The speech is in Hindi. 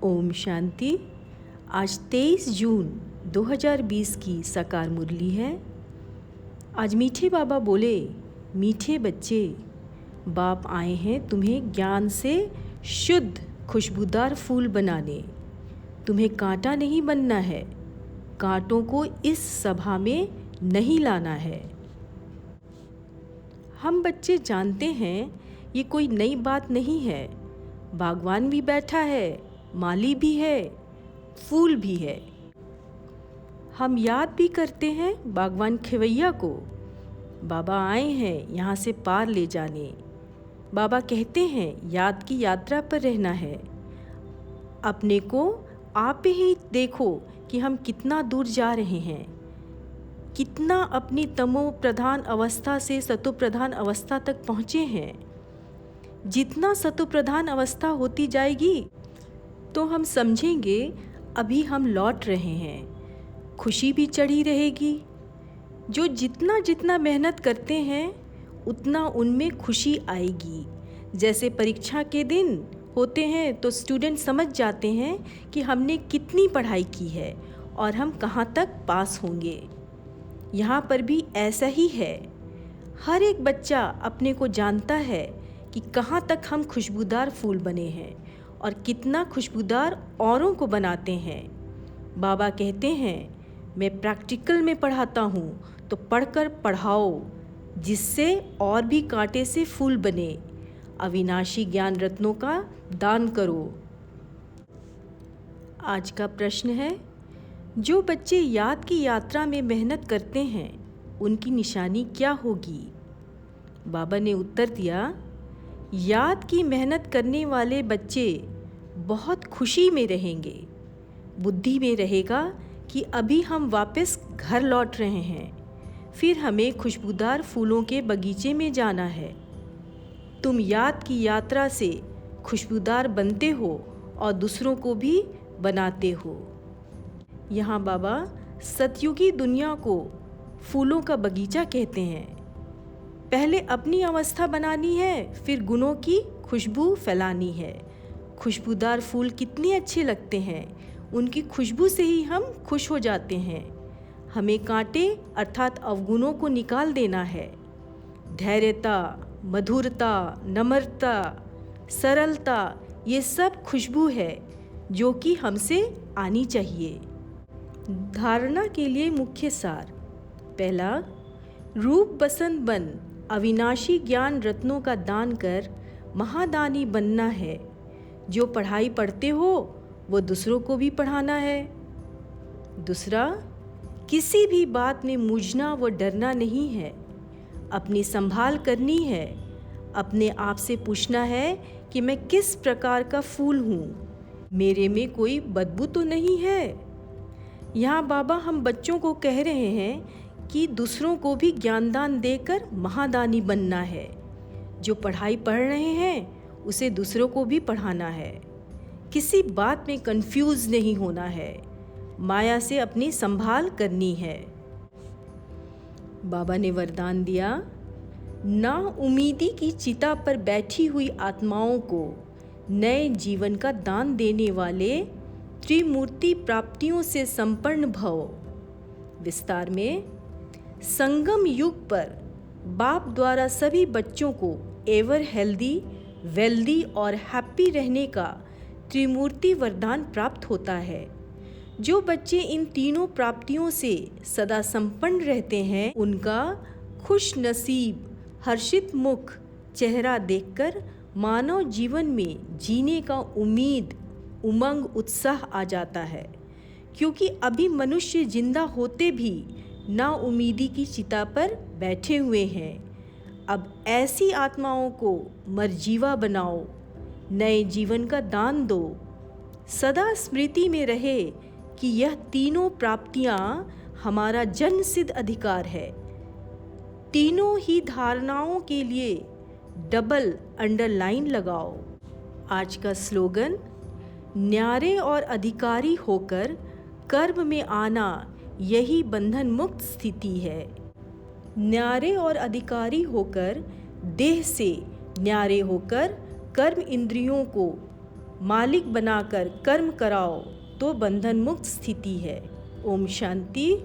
ओम शांति। आज 23 जून 2020 की साकार मुरली है। आज मीठे बाबा बोले, मीठे बच्चे, बाप आए हैं तुम्हें ज्ञान से शुद्ध खुशबूदार फूल बनाने। तुम्हें कांटा नहीं बनना है, कांटों को इस सभा में नहीं लाना है। हम बच्चे जानते हैं ये कोई नई बात नहीं है। बागवान भी बैठा है, माली भी है, फूल भी है। हम याद भी करते हैं बागवान खिवैया को। बाबा आए हैं यहाँ से पार ले जाने। बाबा कहते हैं याद की यात्रा पर रहना है। अपने को आप ही देखो कि हम कितना दूर जा रहे हैं, कितना अपनी तमो प्रधान अवस्था से सतो प्रधान अवस्था तक पहुँचे हैं। जितना सतो प्रधान अवस्था होती जाएगी तो हम समझेंगे अभी हम लौट रहे हैं। खुशी भी चढ़ी रहेगी। जो जितना जितना मेहनत करते हैं उतना उनमें खुशी आएगी। जैसे परीक्षा के दिन होते हैं तो स्टूडेंट समझ जाते हैं कि हमने कितनी पढ़ाई की है और हम कहाँ तक पास होंगे। यहाँ पर भी ऐसा ही है। हर एक बच्चा अपने को जानता है कि कहाँ तक हम खुशबूदार फूल बने हैं और कितना खुशबूदार औरों को बनाते हैं। बाबा कहते हैं मैं प्रैक्टिकल में पढ़ाता हूँ तो पढ़कर पढ़ाओ, जिससे और भी कांटे से फूल बने। अविनाशी ज्ञान रत्नों का दान करो। आज का प्रश्न है, जो बच्चे याद की यात्रा में मेहनत करते हैं उनकी निशानी क्या होगी? बाबा ने उत्तर दिया, याद की मेहनत करने वाले बच्चे बहुत खुशी में रहेंगे। बुद्धि में रहेगा कि अभी हम वापस घर लौट रहे हैं, फिर हमें खुशबूदार फूलों के बगीचे में जाना है। तुम याद की यात्रा से खुशबूदार बनते हो और दूसरों को भी बनाते हो। यहाँ बाबा सतयुगी दुनिया को फूलों का बगीचा कहते हैं। पहले अपनी अवस्था बनानी है, फिर गुणों की खुशबू फैलानी है। खुशबूदार फूल कितने अच्छे लगते हैं, उनकी खुशबू से ही हम खुश हो जाते हैं। हमें कांटे अर्थात अवगुणों को निकाल देना है। धैर्यता, मधुरता, नम्रता, सरलता, ये सब खुशबू है जो कि हमसे आनी चाहिए। धारणा के लिए मुख्य सार। पहला, रूप बसंत बन अविनाशी ज्ञान रत्नों का दान कर महादानी बनना है। जो पढ़ाई पढ़ते हो वो दूसरों को भी पढ़ाना है। दूसरा, किसी भी बात में मूझना व डरना नहीं है। अपनी संभाल करनी है। अपने आप से पूछना है कि मैं किस प्रकार का फूल हूँ, मेरे में कोई बदबू तो नहीं है। यहाँ बाबा हम बच्चों को कह रहे हैं कि दूसरों को भी ज्ञानदान देकर महादानी बनना है। जो पढ़ाई पढ़ रहे हैं उसे दूसरों को भी पढ़ाना है। किसी बात में कंफ्यूज नहीं होना है। माया से अपनी संभाल करनी है। बाबा ने वरदान दिया, ना उम्मीदी की चिता पर बैठी हुई आत्माओं को नए जीवन का दान देने वाले त्रिमूर्ति प्राप्तियों से संपन्न भव। विस्तार में, संगम युग पर बाप द्वारा सभी बच्चों को एवर हेल्दी, वेल्दी और हैप्पी रहने का त्रिमूर्ति वरदान प्राप्त होता है। जो बच्चे इन तीनों प्राप्तियों से सदा संपन्न रहते हैं उनका खुश नसीब हर्षित मुख चेहरा देखकर मानव जीवन में जीने का उम्मीद, उमंग, उत्साह आ जाता है। क्योंकि अभी मनुष्य जिंदा होते भी ना उम्मीदी की चिता पर बैठे हुए हैं। अब ऐसी आत्माओं को मरजीवा बनाओ, नए जीवन का दान दो। सदा स्मृति में रहे कि यह तीनों प्राप्तियां हमारा जन्मसिद्ध अधिकार है। तीनों ही धारणाओं के लिए डबल अंडरलाइन लगाओ। आज का स्लोगन, न्यारे और अधिकारी होकर कर्म में आना यही बंधन मुक्त स्थिति है। न्यारे और अधिकारी होकर, देह से न्यारे होकर कर्म इंद्रियों को मालिक बनाकर कर्म कराओ तो बंधन मुक्त स्थिति है। ओम शांति।